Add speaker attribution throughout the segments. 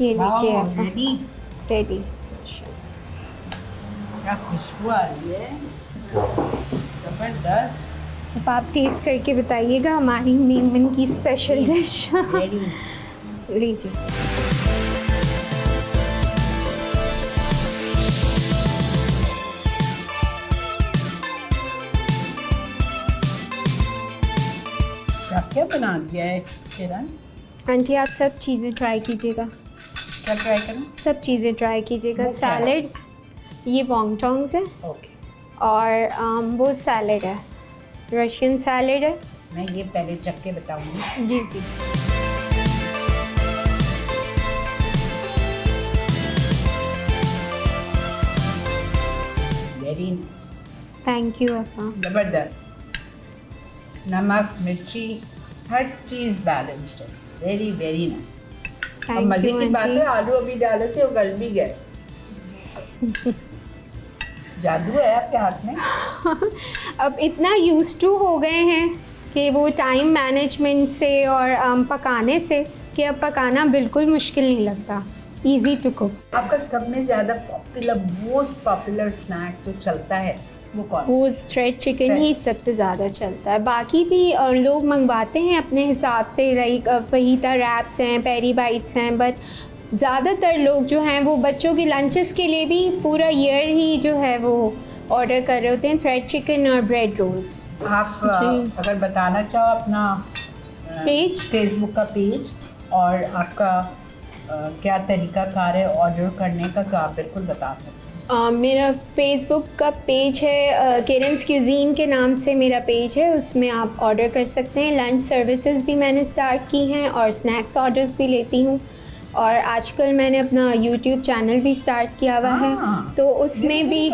Speaker 1: ये लीजिए
Speaker 2: ready.
Speaker 1: Ready.
Speaker 2: क्या खुशबू आ रही है, जबरदस्त।
Speaker 1: अब आप टेस्ट करके बताइएगा हमारी मेमन की स्पेशल डिश।
Speaker 2: रेडी।
Speaker 1: लीजिए।
Speaker 2: क्या क्या बना दिया है किरण?
Speaker 1: आंटी आप सब चीज़ें ट्राई कीजिएगा,
Speaker 2: क्या ट्राई करूँ?
Speaker 1: सब चीज़ें ट्राई कीजिएगा।
Speaker 2: वो क्या है?
Speaker 1: सैलेड, ये वॉन्गटॉन्ग्स है
Speaker 2: ओके,
Speaker 1: और वो सैलेड है, रशियन सैलेड है।
Speaker 2: मैं ये पहले चख के बताऊंगी।
Speaker 1: जी जी।
Speaker 2: वेरी नाइस,
Speaker 1: थैंक यू अपा।
Speaker 2: जबरदस्त। नमक मिर्ची हर चीज़ बैलेंस्ड है, वेरी वेरी नाइस। और
Speaker 1: थैंक
Speaker 2: मज़े
Speaker 1: यू
Speaker 2: की बात
Speaker 1: आंटी।
Speaker 2: है, आलू अभी डाले थे वो गल भी गए। जादू है आपके हाथ में।
Speaker 1: अब इतना यूज टू हो गए हैं कि वो टाइम मैनेजमेंट से और पकाने से कि अब पकाना बिल्कुल मुश्किल नहीं लगता, इजी टू कुक।
Speaker 2: आपका सब में ज़्यादा पॉपुलर, मोस्ट पॉपुलर स्नैक जो चलता है वो कौन सा?
Speaker 1: वो थ्रेड चिकन ही सबसे ज़्यादा चलता है। बाकी भी लोग मंगवाते हैं अपने हिसाब से, लाइक फहीता रैप्स हैं, पेरी बाइट्स हैं, बट ज़्यादातर लोग जो हैं वो बच्चों के लंचेस के लिए भी पूरा ईयर ही जो है वो ऑर्डर कर रहे होते हैं थ्रेड चिकन और ब्रेड रोल्स।
Speaker 2: आप
Speaker 1: जी।
Speaker 2: अगर बताना चाहो अपना
Speaker 1: पेज?
Speaker 2: फेसबुक का पेज और आपका क्या तरीका कार है ऑर्डर करने का, तो आप बिल्कुल बता सकते हैं।
Speaker 1: मेरा फेसबुक का पेज है, किरन्स क्यूजीन के नाम से मेरा पेज है, उसमें आप ऑर्डर कर सकते हैं। लंच सर्विसेज भी मैंने स्टार्ट की हैं और स्नैक्स ऑर्डर्स भी लेती हूँ। और आजकल मैंने अपना यूट्यूब चैनल भी स्टार्ट किया हुआ है, तो उसमें भी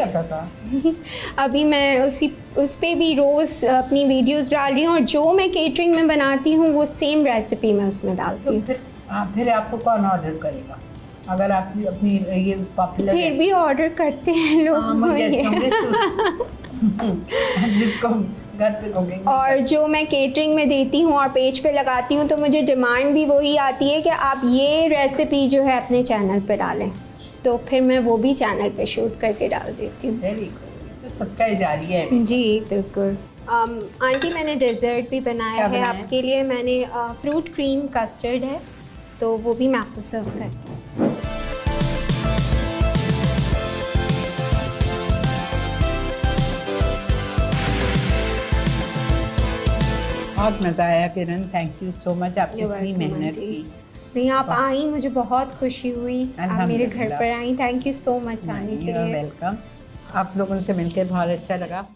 Speaker 1: अभी मैं उस पे भी रोज़ अपनी वीडियोस डाल रही हूँ, और जो मैं केटरिंग में बनाती हूँ वो सेम रेसिपी मैं उसमें डालती
Speaker 2: तो
Speaker 1: हूँ।
Speaker 2: फिर आपको कौन ऑर्डर करेगा अगर आप अपनी ये पॉपुलर
Speaker 1: फिर भी ऑर्डर करते हैं लोग
Speaker 2: जिसको घर पे कुकिंग।
Speaker 1: और जो मैं केटरिंग में देती हूँ और पेज पे लगाती हूँ, तो मुझे डिमांड भी वही आती है कि आप ये रेसिपी जो है अपने चैनल पे डालें, तो फिर मैं वो भी चैनल पे शूट करके डाल देती हूँ।
Speaker 2: वेरी गुड, तो सबका जारी है।
Speaker 1: जी बिल्कुल। आंटी मैंने डेजर्ट भी बनाया
Speaker 2: क्या
Speaker 1: है
Speaker 2: बनाया?
Speaker 1: आपके लिए। मैंने फ्रूट क्रीम कस्टर्ड है, तो वो भी मैं आपको सर्व करती हूँ।
Speaker 2: बहुत मज़ा आया किरण, थैंक यू सो मच, आपने
Speaker 1: You're
Speaker 2: इतनी
Speaker 1: welcome,
Speaker 2: मेहनत
Speaker 1: आंटी।
Speaker 2: की।
Speaker 1: नहीं, आप आई, मुझे बहुत खुशी हुई आप मेरे घर
Speaker 2: अल्हम्दुलिल्लाह।
Speaker 1: पर आई। थैंक यू सो मच आने के
Speaker 2: यू आर
Speaker 1: लिए।
Speaker 2: वेलकम। आप लोगों से मिलकर बहुत अच्छा लगा।